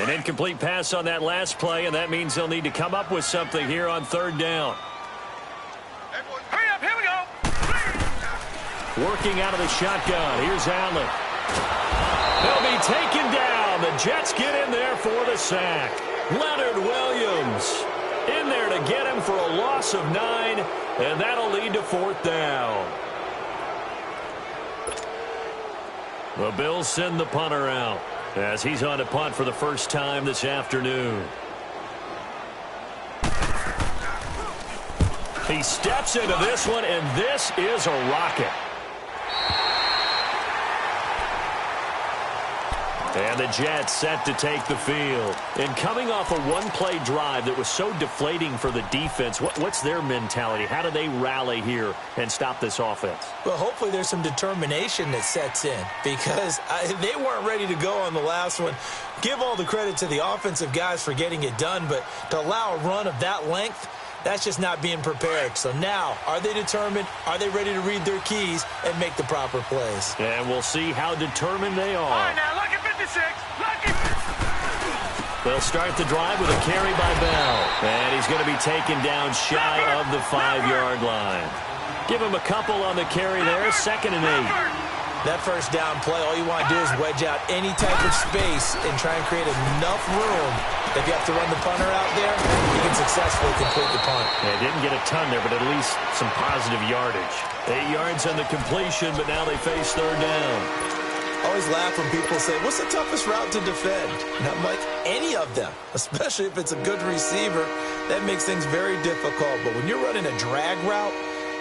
An incomplete pass on that last play, and that means they'll need to come up with something here on third down. Hurry up, here we go. Working out of the shotgun. Here's Allen. They'll be taken down. The Jets get in there for the sack. Leonard Williams in there to get him for a loss of 9, and that'll lead to fourth down. The Bills send the punter out as he's on to punt for the first time this afternoon. He steps into this one, and this is a rocket. And the Jets set to take the field. And coming off a one-play drive that was so deflating for the defense, what's their mentality? How do they rally here and stop this offense? Well, hopefully there's some determination that sets in because they weren't ready to go on the last one. Give all the credit to the offensive guys for getting it done, but to allow a run of that length, that's just not being prepared. So now, are they determined? Are they ready to read their keys and make the proper plays? And we'll see how determined they are. All right, now, look at 56. Lucky. They'll start the drive with a carry by Bell. And he's going to be taken down shy of the 5-yard line. Give him a couple on the carry there, 2nd and 8. That first down play, all you want to do is wedge out any type of space and try and create enough room. If you have to run the punter out there, you can successfully complete the punt. They didn't get a ton there, but at least some positive yardage. 8 yards on the completion, but now they face third down. I always laugh when people say, what's the toughest route to defend? And I'm like, any of them, especially if it's a good receiver. That makes things very difficult. But when you're running a drag route,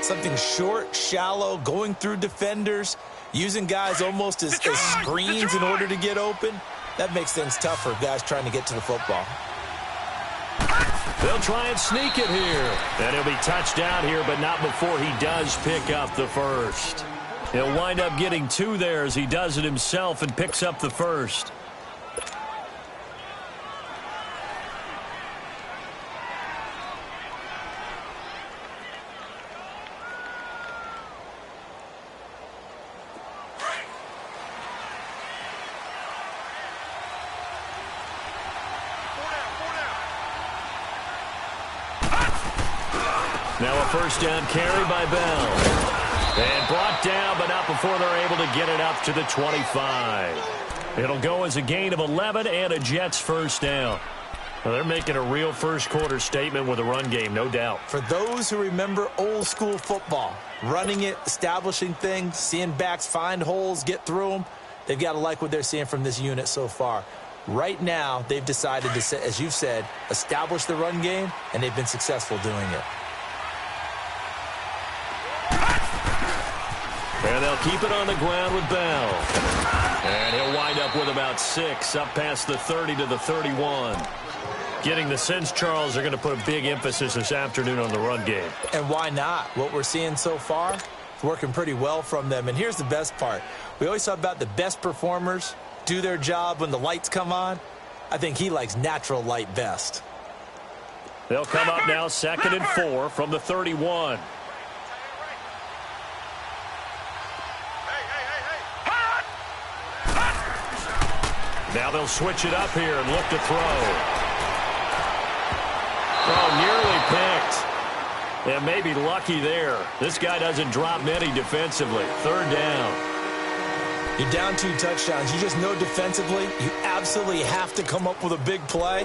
something short, shallow, going through defenders, using guys almost as screens in order to get open, that makes things tough for guys trying to get to the football. They'll try and sneak it here. And he'll be touched down here, but not before he does pick up the first. He'll wind up getting 2 there as he does it himself and picks up the first. Now a first down carry by Bell. And brought down, but not before they're able to get it up to the 25. It'll go as a gain of 11 and a Jets first down. Well, they're making a real first-quarter statement with a run game, no doubt. For those who remember old-school football, running it, establishing things, seeing backs find holes, get through them, they've got to like what they're seeing from this unit so far. Right now, they've decided to, as you've said, establish the run game, and they've been successful doing it. And they'll keep it on the ground with Bell. And he'll wind up with about 6, up past the 30 to the 31. Getting the sense, Charles, they're going to put a big emphasis this afternoon on the run game. And why not? What we're seeing so far, it's working pretty well from them. And here's the best part. We always talk about the best performers do their job when the lights come on. I think he likes natural light best. They'll come up now 2nd and 4 from the 31. Now they'll switch it up here and look to throw. Oh, nearly picked. And maybe lucky there. This guy doesn't drop many defensively. Third down. You're down 2 touchdowns. You just know defensively you absolutely have to come up with a big play.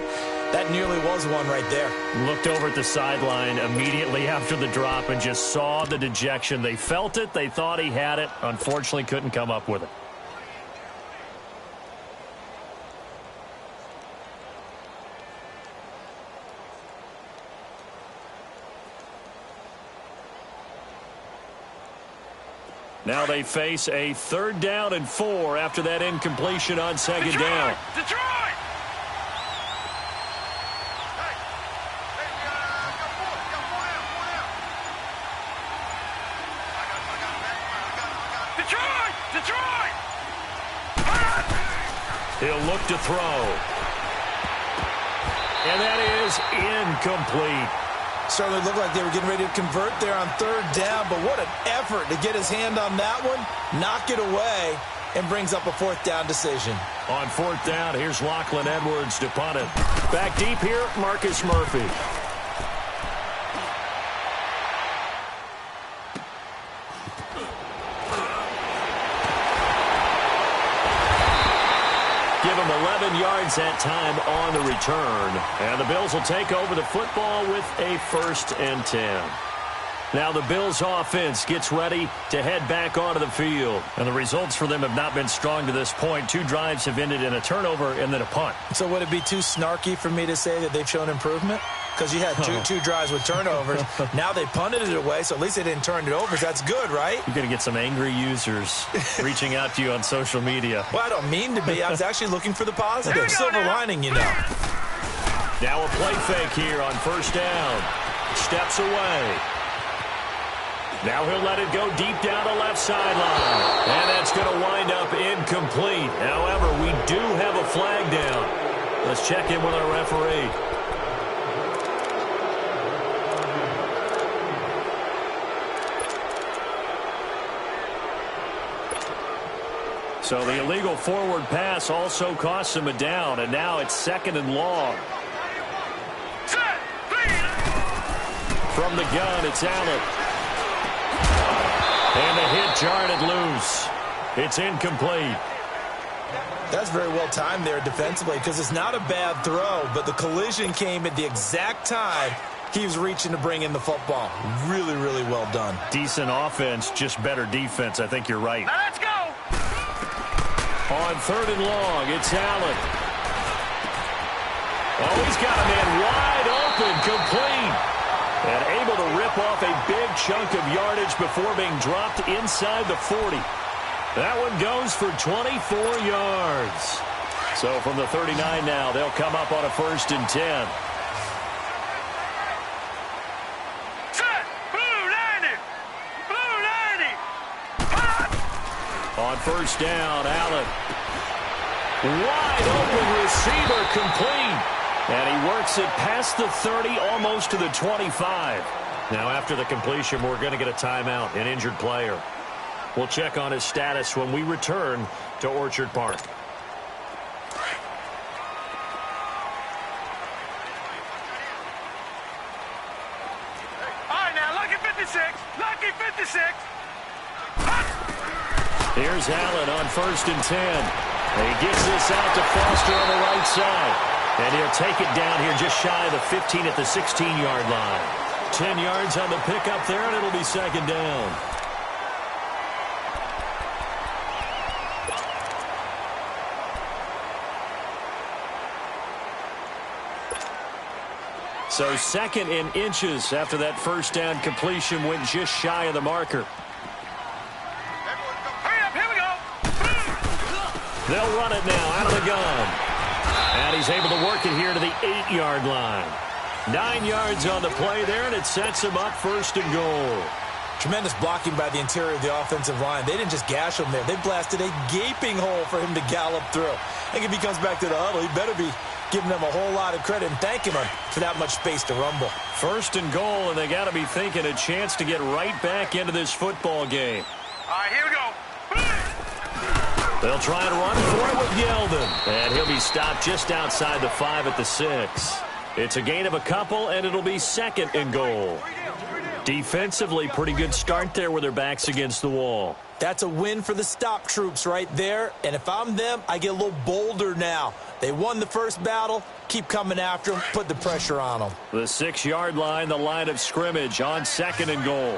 That nearly was one right there. Looked over at the sideline immediately after the drop and just saw the dejection. They felt it. They thought he had it. Unfortunately, couldn't come up with it. Now they face a 3rd down and 4 after that incompletion on 2nd down. Detroit! Detroit! He'll look to throw. And that is incomplete. Certainly looked like they were getting ready to convert there on 3rd down, but what an effort to get his hand on that one, knock it away, and brings up a fourth down decision. On fourth down, here's Lachlan Edwards to punt it. Back deep here, Marcus Murphy. Give him 11 yards that time on the return. And the Bills will take over the football with a 1st and 10. Now the Bills offense gets ready to head back onto the field. And the results for them have not been strong to this point. 2 drives have ended in a turnover and then a punt. So would it be too snarky for me to say that they've shown improvement? Because you had two drives with turnovers. Now they punted it away, so at least they didn't turn it over. So that's good, right? You're going to get some angry users reaching out to you on social media. Well, I don't mean to be. I was actually looking for the positive. Silver lining, you know. Now a play fake here on 1st down. Steps away. Now he'll let it go deep down the left sideline. And that's going to wind up incomplete. However, we do have a flag down. Let's check in with our referee. So the illegal forward pass also costs him a down, and now it's 2nd and long. From the gun, it's Allen. And the hit jarred it loose. It's incomplete. That's very well timed there defensively because it's not a bad throw, but the collision came at the exact time he was reaching to bring in the football. Really, really well done. Decent offense, just better defense. I think you're right. Now let's go. On 3rd and long, it's Allen. Oh, he's got a man wide open, complete. And able to rip off a big chunk of yardage before being dropped inside the 40. That one goes for 24 yards. So from the 39 now, they'll come up on a 1st and 10. Set. Blue 90. Blue 90. Hot. On 1st down, Allen. Wide open receiver, complete. And he works it past the 30, almost to the 25. Now after the completion, we're going to get a timeout, an injured player. We'll check on his status when we return to Orchard Park. All right, now, lucky 56. Lucky 56. Here's Allen on 1st and 10. And he gives this out to Foster on the right side. And he'll take it down here just shy of the 15 at the 16-yard line. 10 yards on the pickup there, and it'll be 2nd down. So 2nd in inches after that 1st down completion went just shy of the marker. Hurry up, here we go. They'll run it now out of the gun. And he's able to work it here to the 8-yard line. 9 yards on the play there, and it sets him up 1st and goal. Tremendous blocking by the interior of the offensive line. They didn't just gash him there. They blasted a gaping hole for him to gallop through. I think if he comes back to the huddle, he better be giving them a whole lot of credit and thanking them for that much space to rumble. 1st and goal, and they got to be thinking a chance to get right back into this football game. All right, here we go. They'll try and run for it with Yeldon. And he'll be stopped just outside the 5 at the 6. It's a gain of a couple, and it'll be 2nd and goal. Defensively, pretty good start there with their backs against the wall. That's a win for the stop troops right there. And if I'm them, I get a little bolder now. They won the first battle. Keep coming after them. Put the pressure on them. The 6-yard line, the line of scrimmage on 2nd and goal.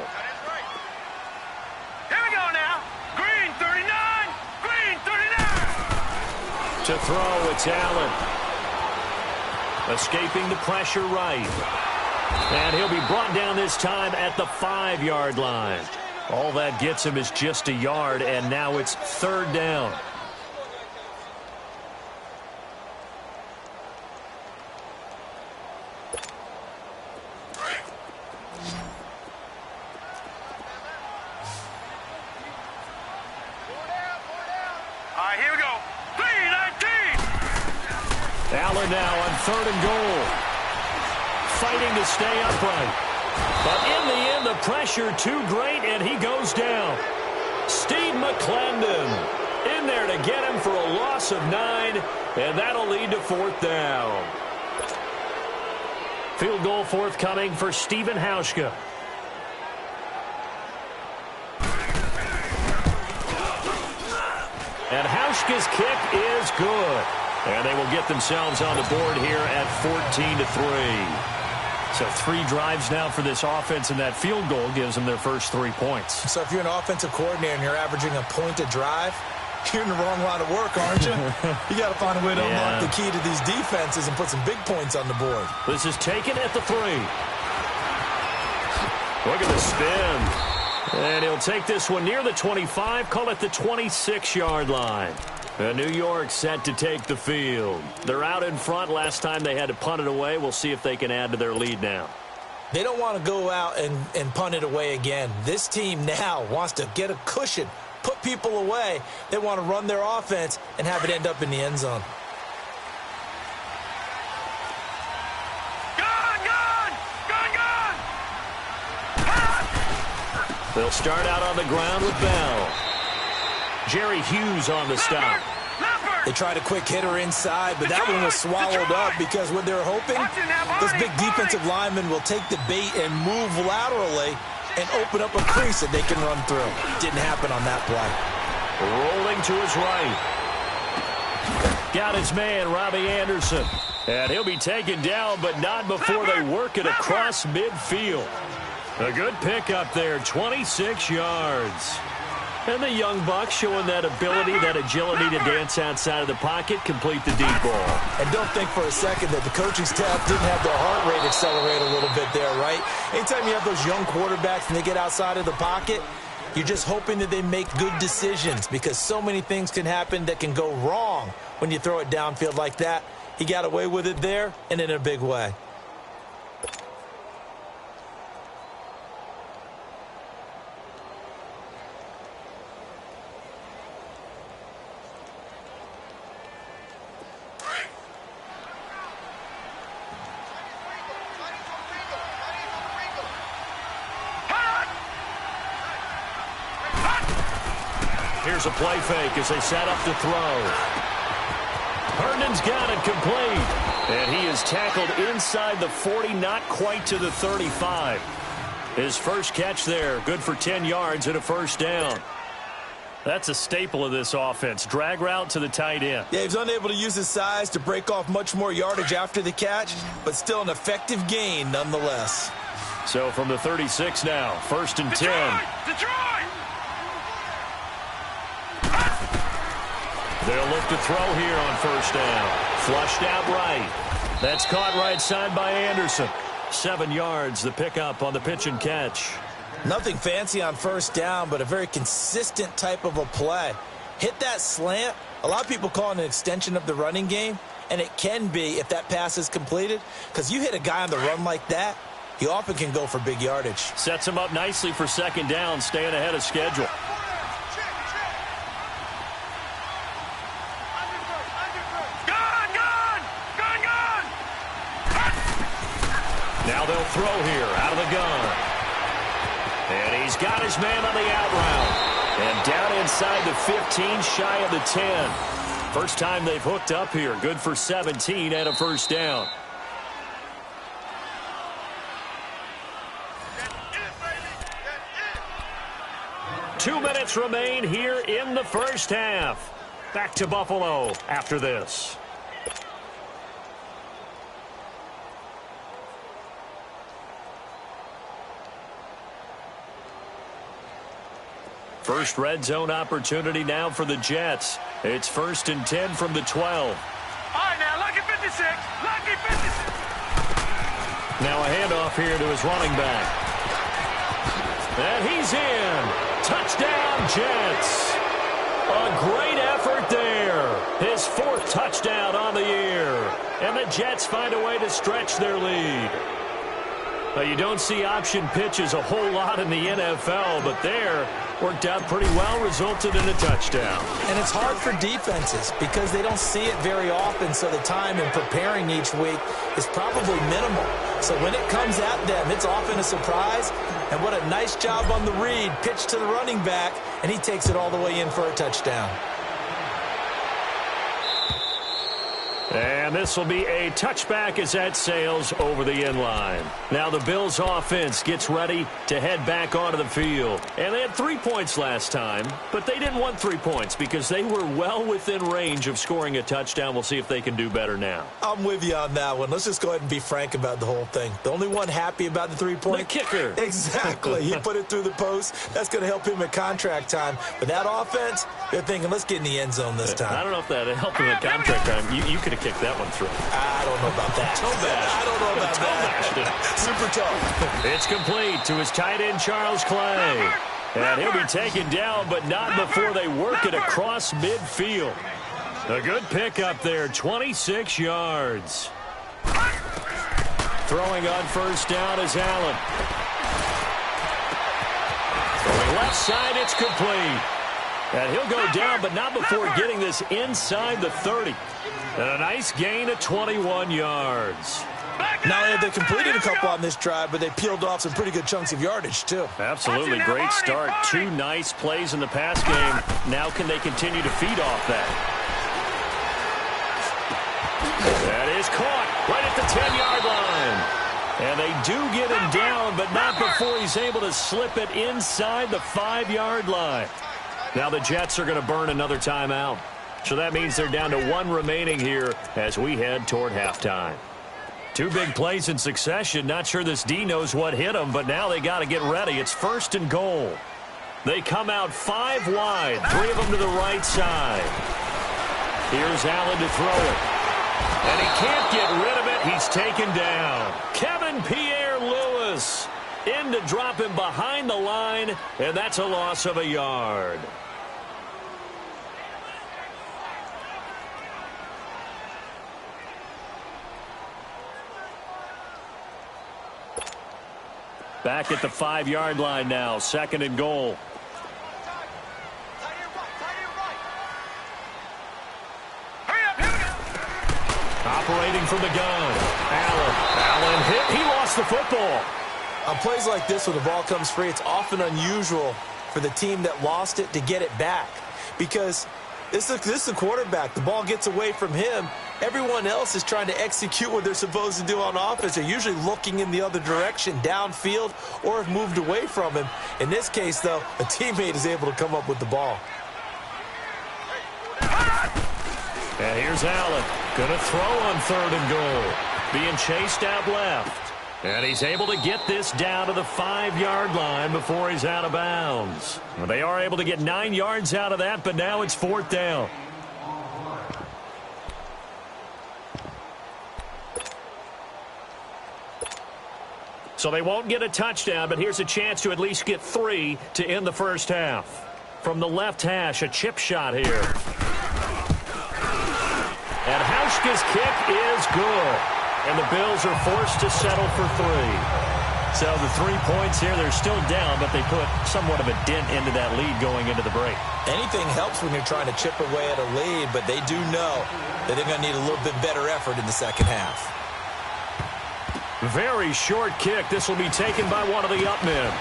Here we go now. Green 39. Green 39. To throw, it's Allen. Escaping the pressure right. And he'll be brought down this time at the 5-yard line. All that gets him is just a yard, and now it's 3rd down. All right, here we go. 3-19. Allen now on 3rd and goal. Fighting to stay upright. But in the end, the pressure too great, and he goes down. Steve McClendon In there to get him for a loss of 9, and that'll lead to 4th down. Field goal forthcoming for Stephen Hauschka. And Hauschka's kick is good. And they will get themselves on the board here at 14-3. So 3 drives now for this offense, and that field goal gives them their first 3 points. So if you're an offensive coordinator and you're averaging a point a drive, you're in the wrong line of work, aren't you? You got to find a way to unlock the key to these defenses and put some big points on the board. This is taken at the 3. Look at the spin. And he'll take this one near the 25, call it the 26-yard line. And New York set to take the field. They're out in front. Last time they had to punt it away. We'll see if they can add to their lead now. They don't want to go out and punt it away again. This team now wants to get a cushion, put people away. They want to run their offense and have it end up in the end zone. They'll start out on the ground with Bell. Jerry Hughes on the stop. They tried a quick hitter inside, but that one was swallowed up because what they're hoping, this big defensive lineman will take the bait and move laterally and open up a crease that they can run through. Didn't happen on that play. Rolling to his right. Got his man, Robbie Anderson. And he'll be taken down, but not before they work it across midfield. A good pickup there, 26 yards. And the young buck showing that ability, that agility to dance outside of the pocket, complete the deep ball. And don't think for a second that the coaching staff didn't have their heart rate accelerate a little bit there, right? Anytime you have those young quarterbacks and they get outside of the pocket, you're just hoping that they make good decisions because so many things can happen that can go wrong when you throw it downfield like that. He got away with it there and in a big way. Here's a play fake as they set up to throw. Herndon's got it complete. And he is tackled inside the 40, not quite to the 35. His first catch there, good for 10 yards and a first down. That's a staple of this offense. Drag route to the tight end. Yeah, he was unable to use his size to break off much more yardage after the catch, but still an effective gain nonetheless. So from the 36 now, 1st and 10. Detroit! They'll look to throw here on first down. Flushed out right. That's caught right side by Anderson. 7 yards, the pickup on the pitch and catch. Nothing fancy on first down, but a very consistent type of a play. Hit that slant. A lot of people call it an extension of the running game, and it can be if that pass is completed, because you hit a guy on the run like that, he often can go for big yardage. Sets him up nicely for second down, staying ahead of schedule. Now they'll throw here out of the gun. And he's got his man on the out route. And down inside the 15, shy of the 10. First time they've hooked up here. Good for 17 and a first down. Two minutes remain here in the first half. Back to Buffalo after this. First red zone opportunity now for the Jets. It's 1st and 10 from the 12. All right, now, lucky 56. Lucky 56. Now a handoff here to his running back. And he's in. Touchdown, Jets. A great effort there. His 4th touchdown on the year. And the Jets find a way to stretch their lead. Now, you don't see option pitches a whole lot in the NFL, but there worked out pretty well, resulted in a touchdown. And it's hard for defenses because they don't see it very often, so the time in preparing each week is probably minimal. So when it comes at them, it's often a surprise. And what a nice job on the read. Pitch to the running back, and he takes it all the way in for a touchdown. And this will be a touchback as that sails over the end line. Now the Bills offense gets ready to head back onto the field. And they had 3 points last time, but they didn't want 3 points because they were well within range of scoring a touchdown. We'll see if they can do better now. I'm with you on that one. Let's just go ahead and be frank about the whole thing. The only one happy about the 3-point? The kicker. Exactly. He put it through the post. That's going to help him at contract time. But that offense, they're thinking, let's get in the end zone this time. I don't know if that helped him at contract time. You could have kicked that one through. I don't know about that. I don't know about that. Super tough. It's complete to his tight end, Charles Clay. And he'll be taken down, but not before they work it across midfield. A good pickup there, 26 yards. Throwing on first down is Allen. Throwing left side, it's complete. And he'll go down, but not before getting this inside the 30. And a nice gain of 21 yards. Now, they completed a couple on this drive, but they peeled off some pretty good chunks of yardage, too. Absolutely great start. 2 nice plays in the pass game. Now can they continue to feed off that? That is caught right at the 10-yard line. And they do get him down, but not before he's able to slip it inside the 5-yard line. Now the Jets are going to burn another timeout. So that means they're down to 1 remaining here as we head toward halftime. 2 big plays in succession. Not sure this D knows what hit them, but now they got to get ready. It's 1st and goal. They come out 5 wide, 3 of them to the right side. Here's Allen to throw it. And he can't get rid of it. He's taken down. Kevin Pierre-Louis in to drop him behind the line, and that's a loss of a yard. Back at the 5-yard line now, 2nd and goal. Operating from the gun. Allen hit. He lost the football. On plays like this where the ball comes free, it's often unusual for the team that lost it to get it back. Because this is the quarterback. The ball gets away from him. Everyone else is trying to execute what they're supposed to do on offense. They're usually looking in the other direction, downfield, or have moved away from him. In this case, though, a teammate is able to come up with the ball. And here's Allen. Going to throw on 3rd and goal. Being chased out left. And he's able to get this down to the 5-yard line before he's out of bounds. Well, they are able to get 9 yards out of that, but now it's 4th down. So they won't get a touchdown, but here's a chance to at least get 3 to end the first half. From the left hash, a chip shot here. And Hauschka's kick is good. And the Bills are forced to settle for 3. So the 3 points here, they're still down, but they put somewhat of a dent into that lead going into the break. Anything helps when you're trying to chip away at a lead, but they do know that they're going to need a little bit better effort in the second half. Very short kick. This will be taken by one of the up men.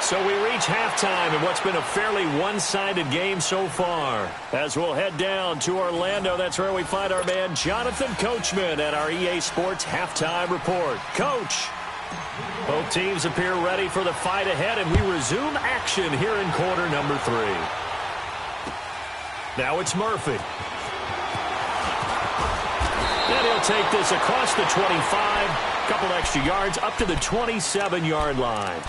So we reach halftime in what's been a fairly one-sided game so far. As we'll head down to Orlando, that's where we find our man Jonathan Coachman at our EA Sports Halftime Report. Coach, both teams appear ready for the fight ahead, and we resume action here in quarter number 3. Now it's Murphy. And he'll take this across the 25, couple extra yards up to the 27-yard line.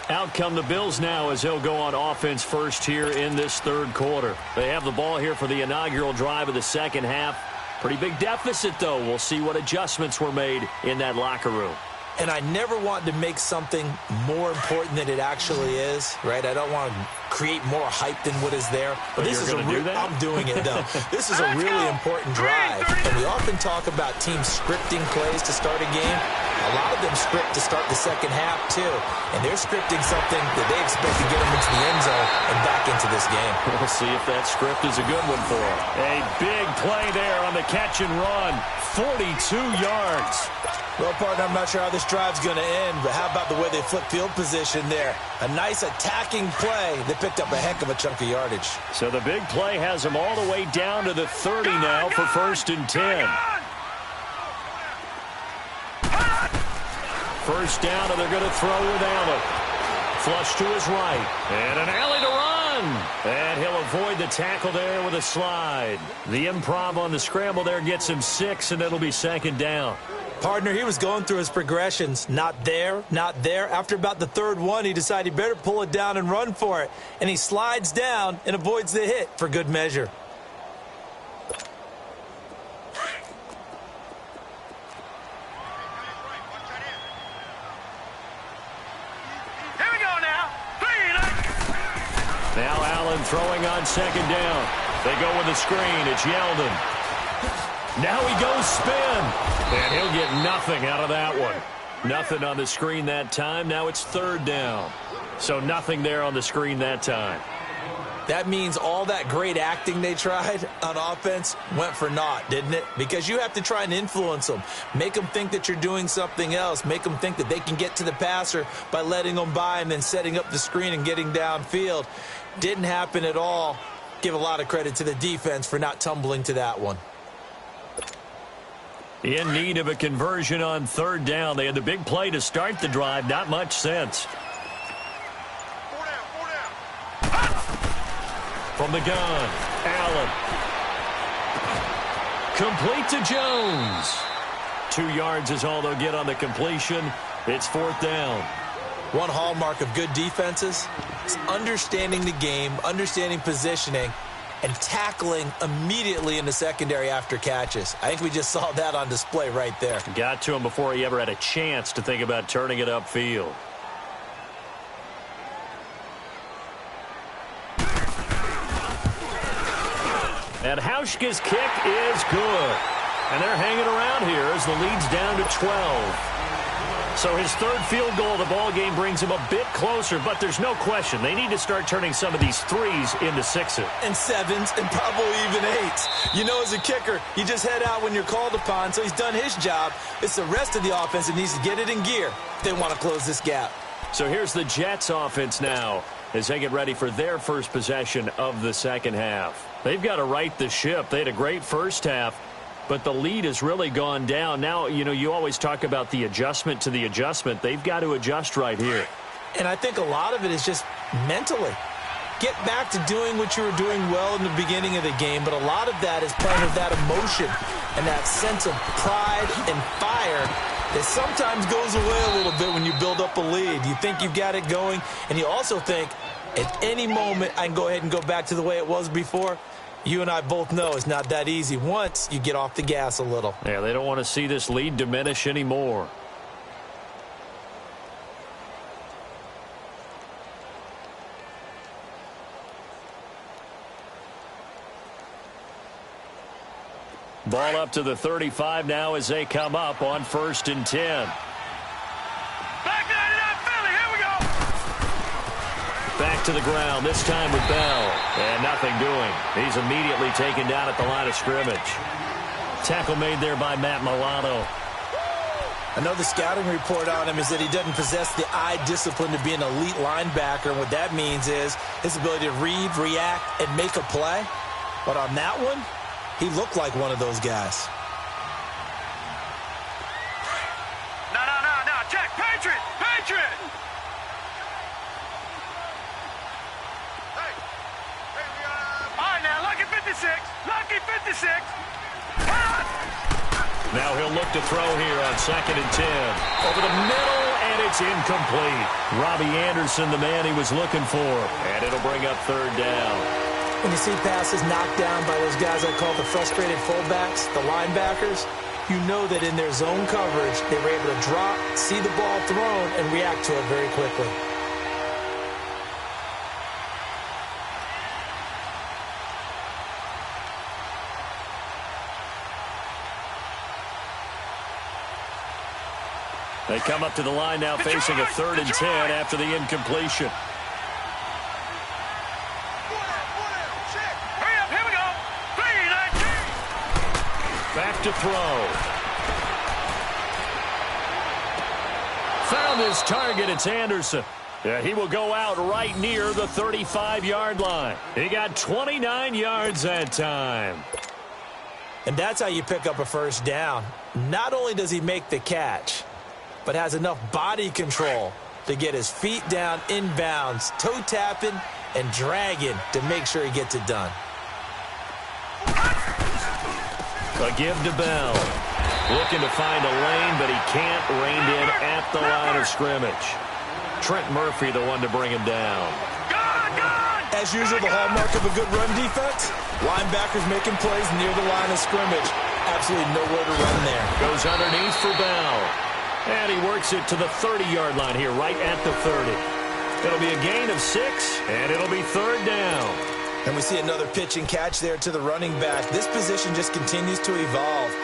Out come the Bills now as they'll go on offense first here in this 3rd quarter. They have the ball here for the inaugural drive of the second half. Pretty big deficit, though. We'll see what adjustments were made in that locker room. And I never want to make something more important than it actually is, right? I don't want to create more hype than what is there. But this is I'm doing it, though. This is a really important drive. And we often talk about teams scripting plays to start a game. A lot of them script to start the second half, too. And they're scripting something that they expect to get them into the end zone and back into this game. We'll see if that script is a good one for them. A big play there on the catch and run. 42 yards. Well, partner, I'm not sure how this drive's going to end, but how about the way they flip field position there? A nice attacking play. They picked up a heck of a chunk of yardage. So the big play has them all the way down to the 30 now for 1st and 10. First down, and they're going to throw with Allen. Flush to his right. And an alley to run. And he'll avoid the tackle there with a slide. The improv on the scramble there gets him 6, and it'll be 2nd down. Partner, he was going through his progressions. Not there, not there. After about the 3rd one, he decided he better pull it down and run for it. And he slides down and avoids the hit for good measure. Now Allen throwing on 2nd down. They go with a screen. It's Yeldon. Now he goes spin. And he'll get nothing out of that one. Nothing on the screen that time. Now it's 3rd down. So nothing there on the screen that time. That means all that great acting they tried on offense went for naught, didn't it? Because you have to try and influence them. Make them think that you're doing something else. Make them think that they can get to the passer by letting them by and then setting up the screen and getting downfield. Didn't happen at all. Give a lot of credit to the defense for not tumbling to that one. In need of a conversion on 3rd down. They had the big play to start the drive. Not much sense. From the gun, Allen. Complete to Jones. 2 yards is all they'll get on the completion. It's 4th down. One hallmark of good defenses is understanding the game, understanding positioning, and tackling immediately in the secondary after catches. I think we just saw that on display right there. Got to him before he ever had a chance to think about turning it upfield. And Hauschka's kick is good. And they're hanging around here as the lead's down to 12. So his 3rd field goal of the ball game brings him a bit closer, but there's no question they need to start turning some of these 3s into 6s. And 7s and probably even 8s. You know, as a kicker, you just head out when you're called upon, so he's done his job. It's the rest of the offense that needs to get it in gear if they want to close this gap. So here's the Jets offense now as they get ready for their first possession of the 2nd half. They've got to right the ship. They had a great first half, but the lead has really gone down. Now, you know, you always talk about the adjustment to the adjustment. They've got to adjust right here. And I think a lot of it is just mentally. Get back to doing what you were doing well in the beginning of the game, but a lot of that is playing with that emotion and that sense of pride and fire that sometimes goes away a little bit when you build up a lead. You think you've got it going, and you also think at any moment I can go ahead and go back to the way it was before. You and I both know it's not that easy once you get off the gas a little. Yeah, they don't want to see this lead diminish anymore. Ball up to the 35 now as they come up on 1st and 10. Back to the ground, this time with Bell. And nothing doing. He's immediately taken down at the line of scrimmage. Tackle made there by Matt Milano. I know the scouting report on him is that he doesn't possess the eye discipline to be an elite linebacker. And what that means is his ability to read, react, and make a play. But on that one, he looked like one of those guys. No. Check. Patriot. All right, now, Lucky 56. Now he'll look to throw here on 2nd and 10. Over the middle, and it's incomplete. Robbie Anderson, the man he was looking for. And it'll bring up 3rd down. When you see passes knocked down by those guys I call the frustrated fullbacks, the linebackers, you know that in their zone coverage, they were able to drop, see the ball thrown, and react to it very quickly. They come up to the line now facing a 3rd and 10 after the incompletion. Back to throw. Found his target. It's Anderson. Yeah, he will go out right near the 35-yard line. He got 29 yards that time. And that's how you pick up a first down. Not only does he make the catch, but has enough body control to get his feet down inbounds, toe tapping and dragging to make sure he gets it done. A give to Bell. Looking to find a lane, but he can't. Reined in at the line of scrimmage. Trent Murphy, the one to bring him down. As usual, the hallmark of a good run defense, linebackers making plays near the line of scrimmage. Absolutely nowhere to run there. Goes underneath for Bell. And he works it to the 30-yard line here, right at the 30. It'll be a gain of 6, and it'll be third down. And we see another pitch and catch there to the running back. This position just continues to evolve.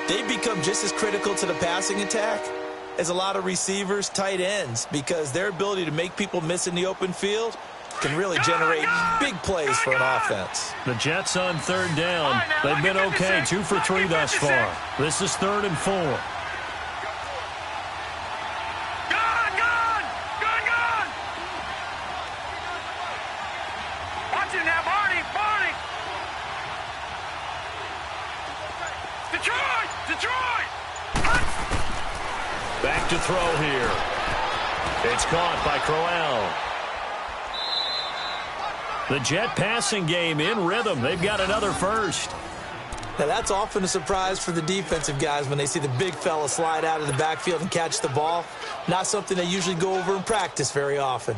They become just as critical to the passing attack as a lot of receivers, tight ends, because their ability to make people miss in the open field can really generate big plays for an offense. The Jets on third down. They've been okay, 2 for 3 thus far. This is 3rd and 4. Watch it now, Barney. Detroit! Back to throw here. It's caught by Crowell. The Jet passing game in rhythm. They've got another first. Now, that's often a surprise for the defensive guys when they see the big fella slide out of the backfield and catch the ball. Not something they usually go over in practice very often.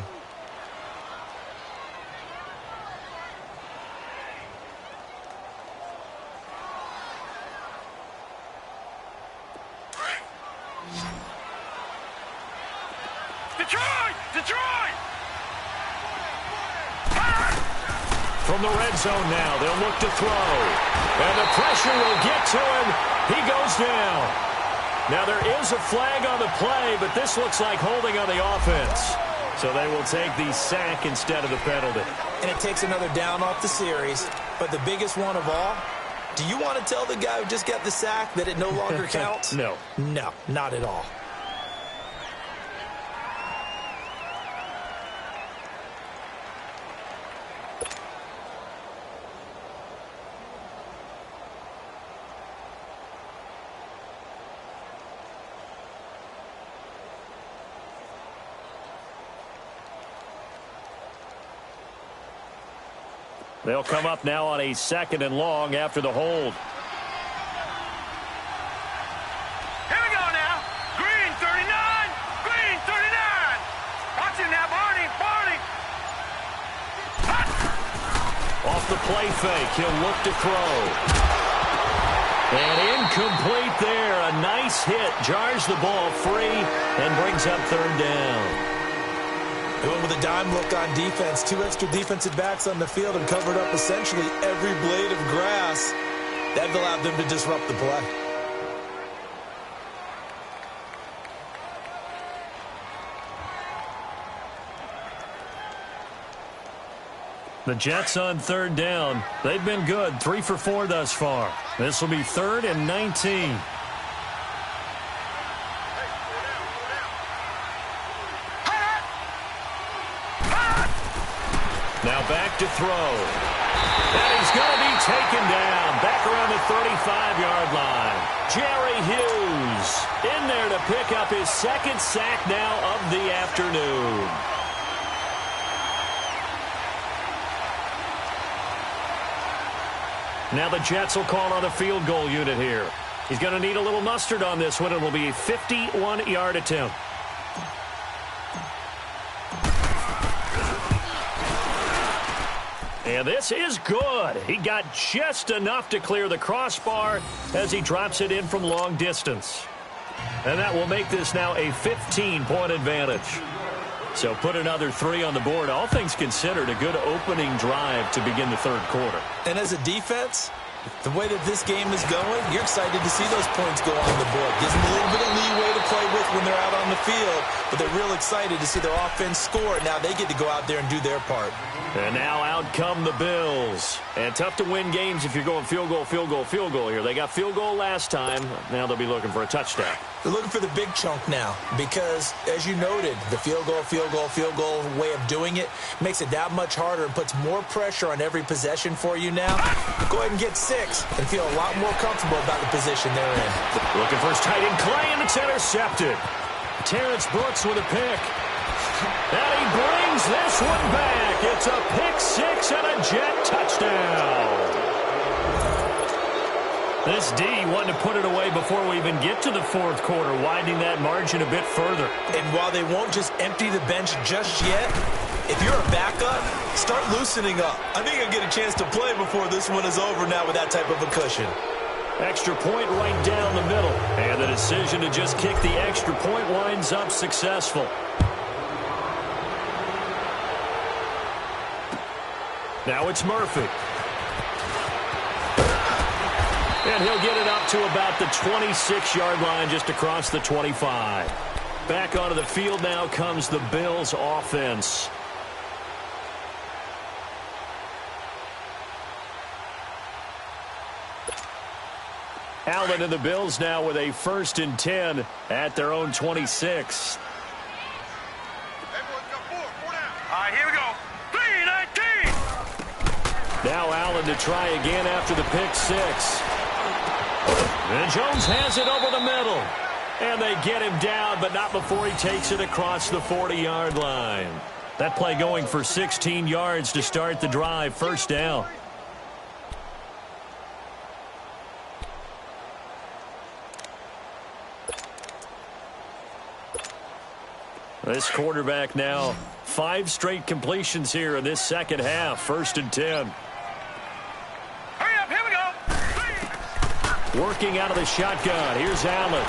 Detroit! From the red zone now, they'll look to throw. And the pressure will get to him. He goes down. Now, there is a flag on the play, but this looks like holding on the offense. So they will take the sack instead of the penalty. And it takes another down off the series. But the biggest one of all, do you want to tell the guy who just got the sack that it no longer counts? No. No, not at all. They'll come up now on a 2nd and long after the hold. Here we go now. Green 39. Watch it now, Barney. Off the play fake, he'll look to throw. And incomplete there. A nice hit. Jars the ball free and brings up third down. Going with a dime look on defense. 2 extra defensive backs on the field and covered up essentially every blade of grass. That allowed them to disrupt the play. The Jets on third down. They've been good. 3 for 4 thus far. This will be 3rd and 19. Now back to throw. And he's going to be taken down. Back around the 35-yard line. Jerry Hughes in there to pick up his 2nd sack now of the afternoon. Now the Jets will call on the field goal unit here. He's going to need a little mustard on this one. It will be a 51-yard attempt. And this is good. He got just enough to clear the crossbar as he drops it in from long distance. And that will make this now a 15-point advantage. So put another 3 on the board. All things considered, a good opening drive to begin the third quarter. And as a defense, The way that this game is going, you're excited to see those points go on the board. Gives them a little bit of leeway to play with when they're out on the field, but they're real excited to see their offense score. Now they get to go out there and do their part. And now out come the Bills. And tough to win games if you're going field goal, field goal, field goal here. They got field goal last time. Now they'll be looking for a touchdown. They're looking for the big chunk now because, as you noted, the field goal way of doing it makes it that much harder and puts more pressure on every possession for you now. Go ahead and get 6 and feel a lot more comfortable about the position they're in. Looking for his tight end, Clay, and it's intercepted. Terrence Brooks with a pick. And he brings this one back. It's a pick 6 and a Jet touchdown. This D wanted to put it away before we even get to the fourth quarter, widening that margin a bit further. And while they won't just empty the bench just yet, if you're a backup, start loosening up. I think you'll get a chance to play before this one is over now with that type of a cushion. Extra point right down the middle. And the decision to just kick the extra point winds up successful. Now it's Murphy. And he'll get it up to about the 26-yard line, just across the 25. Back onto the field now comes the Bills offense. Allen and the Bills now with a 1st and 10 at their own 26. All right, here we go. 3-19. Now Allen to try again after the pick 6. And Jones has it over the middle. And they get him down, but not before he takes it across the 40-yard line. That play going for 16 yards to start the drive. 1st down. This quarterback now 5 straight completions here in this second half. 1st and 10. Hurry up, here we go. Working out of the shotgun. Here's Allen.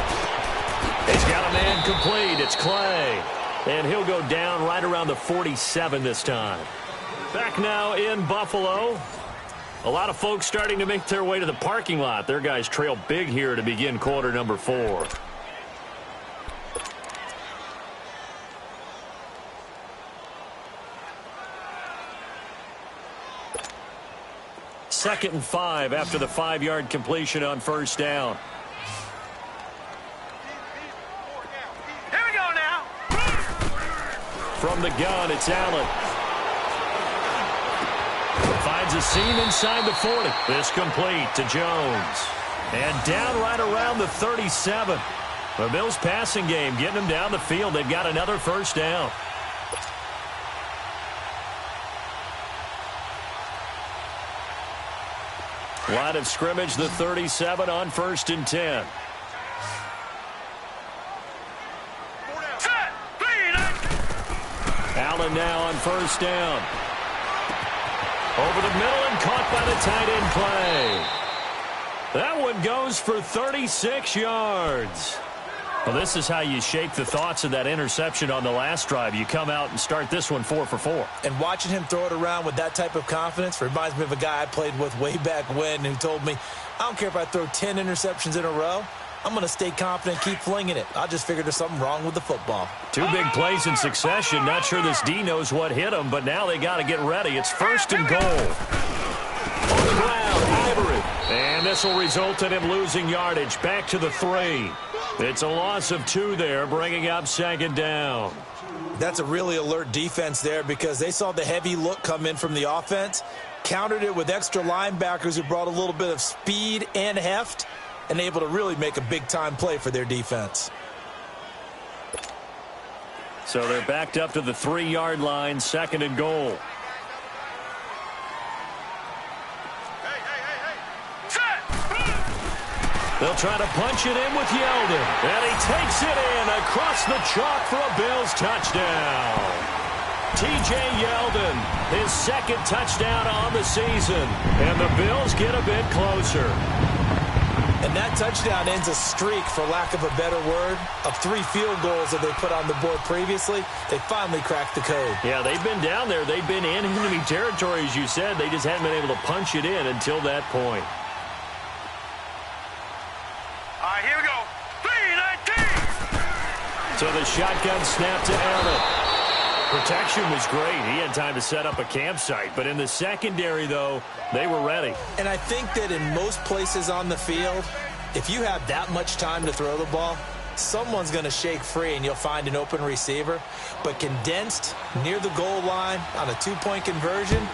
He's got a man complete. It's Clay. And he'll go down right around the 47 this time. Back now in Buffalo. A lot of folks starting to make their way to the parking lot. Their guys trail big here to begin quarter number 4. Second and 5 after the 5-yard completion on 1st down. Here we go now. From the gun, it's Allen. Finds a seam inside the 40. This complete to Jones. And down right around the 37. The Bills passing game getting them down the field. They've got another 1st down. Line of scrimmage, the 37 on 1st and 10. Set. 3-19. Allen now on 1st down. Over the middle and caught by the tight end play. That one goes for 36 yards. Well, this is how you shake the thoughts of that interception on the last drive. You come out and start this one 4 for 4. And watching him throw it around with that type of confidence reminds me of a guy I played with way back when who told me, I don't care if I throw 10 interceptions in a row. I'm going to stay confident, keep flinging it. I just figured there's something wrong with the football. 2 big plays in succession. Not sure this D knows what hit him, but now they got to get ready. It's 1st and goal. On the ground, Ivory. And this will result in him losing yardage. Back to the 3. It's a loss of 2 there, bringing up 2nd down. That's a really alert defense there because they saw the heavy look come in from the offense, countered it with extra linebackers who brought a little bit of speed and heft, and able to really make a big-time play for their defense. So they're backed up to the 3-yard line, 2nd and goal. They'll try to punch it in with Yeldon. And he takes it in across the chalk for a Bills touchdown. T.J. Yeldon, his 2nd touchdown on the season. And the Bills get a bit closer. And that touchdown ends a streak, for lack of a better word, of 3 field goals that they put on the board previously. They finally cracked the code. Yeah, they've been down there. They've been in enemy territory, as you said. They just haven't been able to punch it in until that point. right, here we go. 3-19. So the shotgun snap to Allen. Protection was great. He had time to set up a campsite. But in the secondary, though, they were ready. And I think that in most places on the field, if you have that much time to throw the ball, someone's going to shake free and you'll find an open receiver. But condensed near the goal line on a two-point conversion,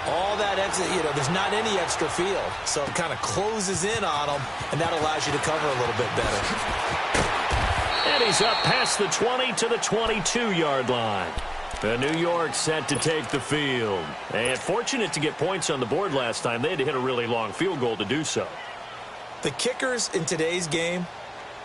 all that exit, there's not any extra field. So it kind of closes in on them, and that allows you to cover a little bit better. And he's up past the 20 to the 22-yard line. The New York set to take the field. And fortunate to get points on the board last time. They had to hit a really long field goal to do so. The kickers in today's game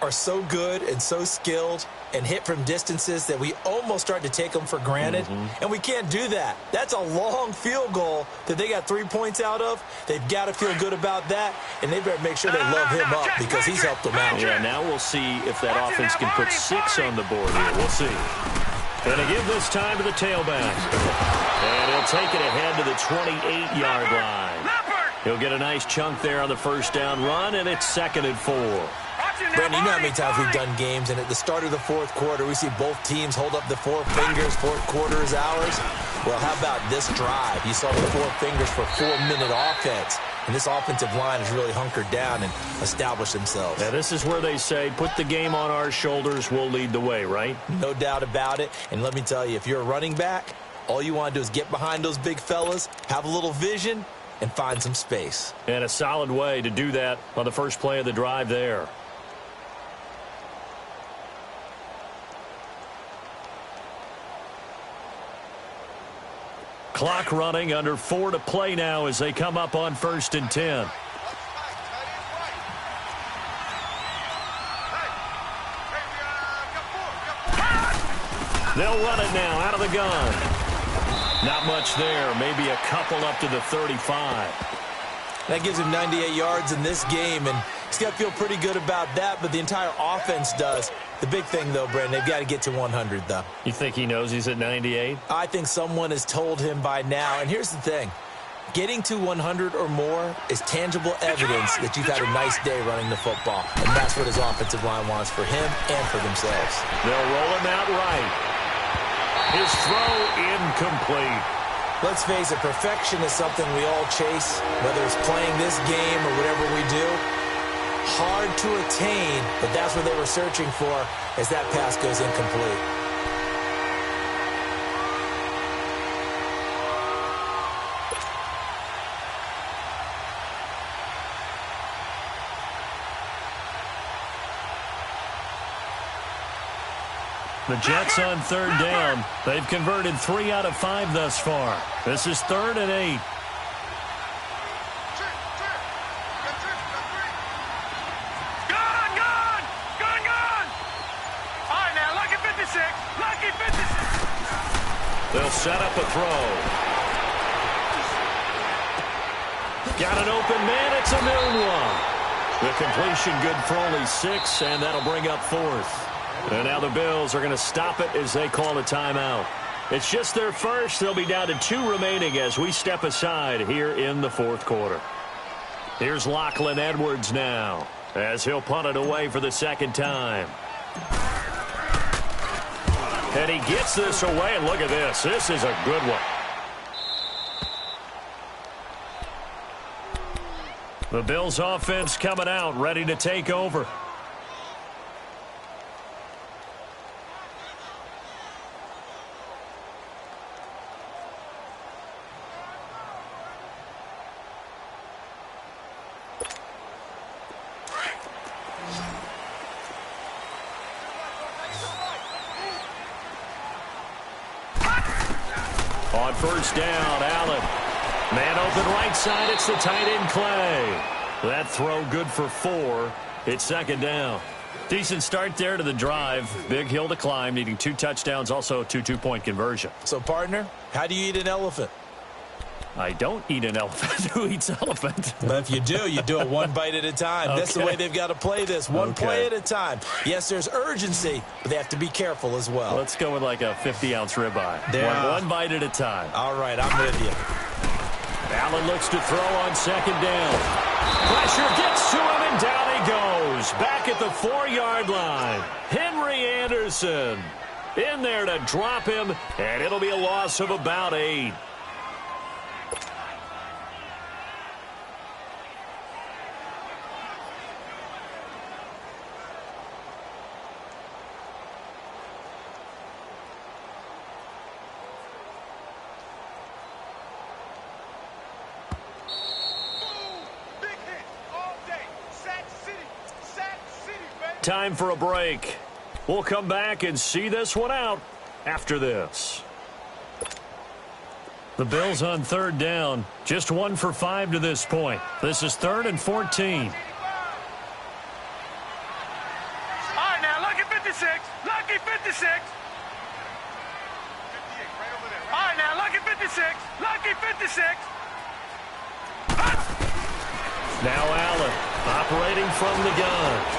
are so good and so skilled and hit from distances that we almost start to take them for granted. And we can't do that. That's a long field goal that they got 3 points out of. They've got to feel good about that, and they better make sure they love him up because he's helped them out. Yeah, now we'll see if that offense can put 6 on the board here. We'll see. Going to give this time to the tailback. And he'll take it ahead to the 28-yard line. He'll get a nice chunk there on the first down run, and it's 2nd and 4. Brandon, you know how many times we've done games, and at the start of the fourth quarter, we see both teams hold up the 4 fingers, fourth quarter is ours. Well, how about this drive? You saw the 4 fingers for 4-minute offense, and this offensive line has really hunkered down and established themselves. Now, this is where they say, put the game on our shoulders, we'll lead the way, right? No doubt about it, and let me tell you, if you're a running back, all you want to do is get behind those big fellas, have a little vision, and find some space. And a solid way to do that on the first play of the drive there. Clock running, under 4 to play now as they come up on 1st and 10. They'll run it now out of the gun. Not much there, maybe a couple up to the 35. That gives him 98 yards in this game, and he's got to feel pretty good about that, but the entire offense does. The big thing, though, Brandon, they've got to get to 100, though. You think he knows he's at 98? I think someone has told him by now, and here's the thing. Getting to 100 or more is tangible evidence that you've had a nice day running the football, and that's what his offensive line wants for him and for themselves. They'll roll him out right. His throw incomplete. Let's face it, perfection is something we all chase, whether it's playing this game or whatever we do. Hard to attain, but that's what they were searching for as that pass goes incomplete. The Jets on 3rd down. They've converted 3 out of 5 thus far. This is 3rd and 8. They'll set up a throw. Got an open man. It's a noon one. The completion good for only 6, and that'll bring up 4th. And now the Bills are going to stop it as they call a timeout. It's just their first. They'll be down to 2 remaining as we step aside here in the 4th quarter. Here's Lachlan Edwards now as he'll punt it away for the 2nd time. And he gets this away, and look at this. This is a good one. The Bills offense coming out, ready to take over. On 1st down, Allen. Man open right side, it's the tight end Clay. That throw good for 4. It's 2nd down. Decent start there to the drive. Big hill to climb, needing 2 touchdowns, also a 2 two-point conversion. So, partner, how do you eat an elephant? I don't eat an elephant. Who eats elephant? But if you do it 1 bite at a time. Okay. That's the way they've got to play this. One play at a time. Yes, there's urgency, but they have to be careful as well. Let's go with like a 50-ounce ribeye. One bite at a time. All right, I'm with you. Allen looks to throw on 2nd down. Pressure gets to him, and down he goes. goes. Back at the 4-yard line. Henry Anderson in there to drop him, and it'll be a loss of about 8. Time for a break. We'll come back and see this one out after this. The Bills on 3rd down. Just 1 for 5 to this point. This is 3rd and 14. All right, now, lucky 56. Lucky 56. All right, now, lucky 56. Lucky 56. Now Allen operating from the gun.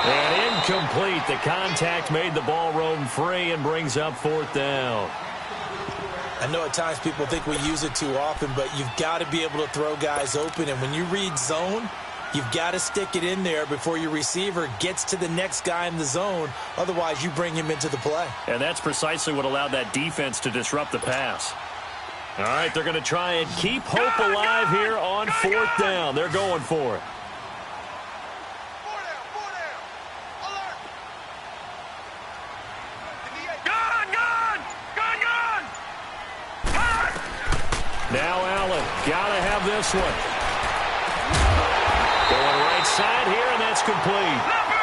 And incomplete. The contact made the ball roam free and brings up 4th down. I know at times people think we use it too often, but you've got to be able to throw guys open. And when you read zone, you've got to stick it in there before your receiver gets to the next guy in the zone. Otherwise, you bring him into the play. And that's precisely what allowed that defense to disrupt the pass. All right, they're going to try and keep hope alive here on 4th down. They're going for it. Now Allen, gotta have this one. Going right side here, and that's complete.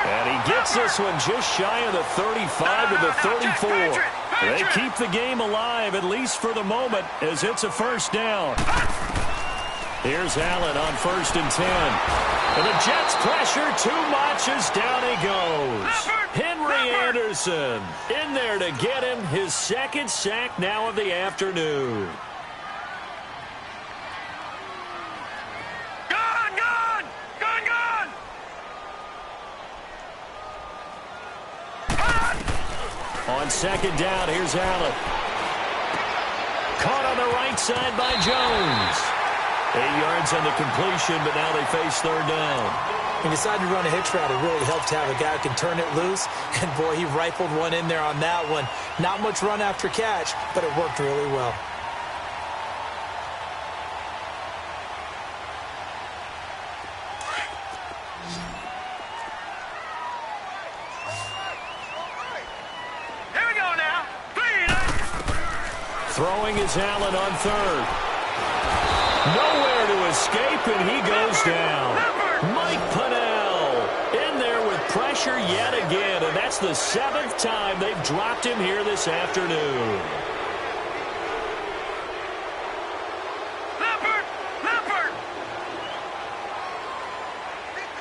And he gets this one just shy of the 35 to the 34. They keep the game alive, at least for the moment, as it's a 1st down. Here's Allen on 1st and 10. And the Jets pressure too much as down he goes. Henry Anderson in there to get him his 2nd sack now of the afternoon. On 2nd down, here's Allen. Caught on the right side by Jones. 8 yards on the completion, but now they face 3rd down. He decided to run a hitch route. It really helped to have a guy who can turn it loose. And, boy, he rifled one in there on that one. Not much run after catch, but it worked really well. Throwing is Allen on 3rd. Nowhere to escape, and he goes down. Mike Pennell in there with pressure yet again, and that's the 7th time they've dropped him here this afternoon. Leopard!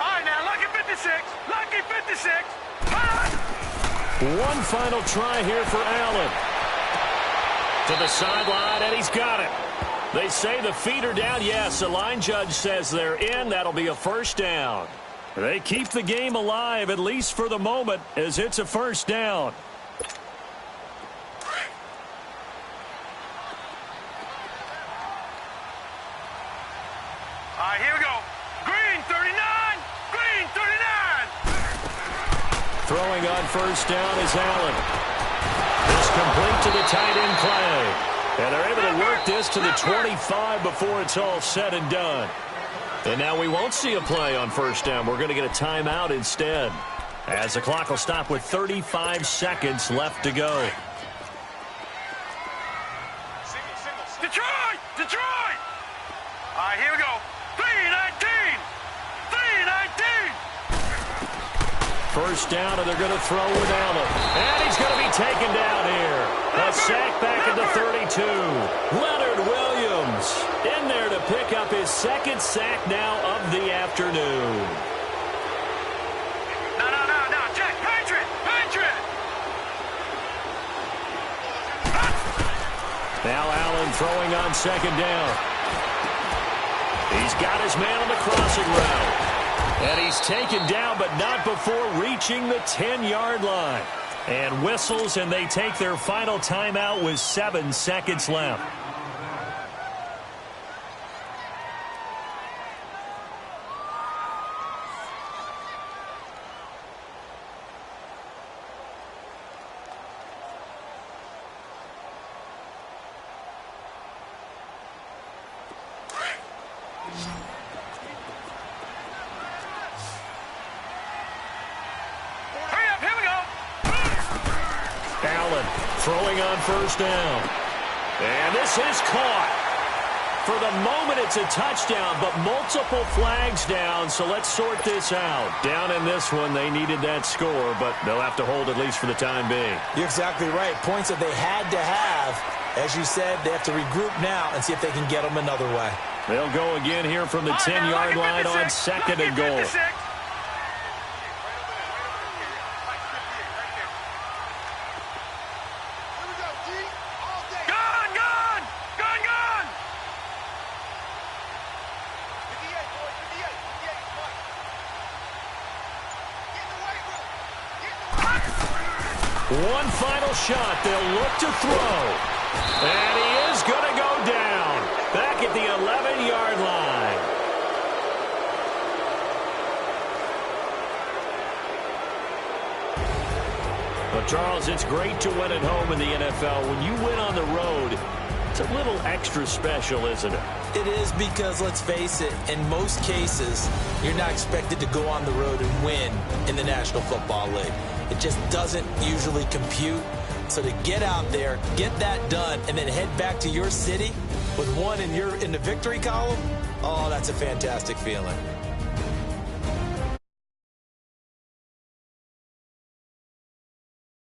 All right, now, lucky 56. Lucky 56. One final try here for Allen. To the sideline, and he's got it. They say the feet are down. Yes, the line judge says they're in. That'll be a 1st down. They keep the game alive, at least for the moment, as it's a 1st down. All right, here we go. Green 39. Green 39. Throwing on 1st down is Allen. It's complete to the tight end Clay. And they're able to work this to the 25 before it's all said and done. And now we won't see a play on 1st down. We're going to get a timeout instead, as the clock will stop with 35 seconds left to go. Detroit! Detroit! All right, here we go. 3-19. 3-19. 1st down, and they're going to throw with Allen. And he's going to be taken down here. A sack back at the 32. Leonard Williams in there to pick up his 2nd sack now of the afternoon. No. Check. Patriot. Now Allen throwing on 2nd down. He's got his man on the crossing route. And he's taken down, but not before reaching the 10-yard line. And whistles, and they take their final timeout with 7 seconds left. throwing on first down. And this is caught. For the moment, it's a touchdown, but multiple flags down, so let's sort this out. Down in this one, they needed that score, but they'll have to hold at least for the time being. You're exactly right. Points that they had to have. As you said, they have to regroup now and see if they can get them another way. They'll go again here from the 10-yard line on second and goal. One final shot. They'll look to throw. And he is going to go down. Back at the 11-yard line. But, Charles, it's great to win at home in the NFL. When you win on the road, it's a little extra special, isn't it? It is because, let's face it, in most cases, you're not expected to go on the road and win in the National Football League. It just doesn't usually compute. So to get out there, get that done, and then head back to your city with one in the victory column, oh, that's a fantastic feeling.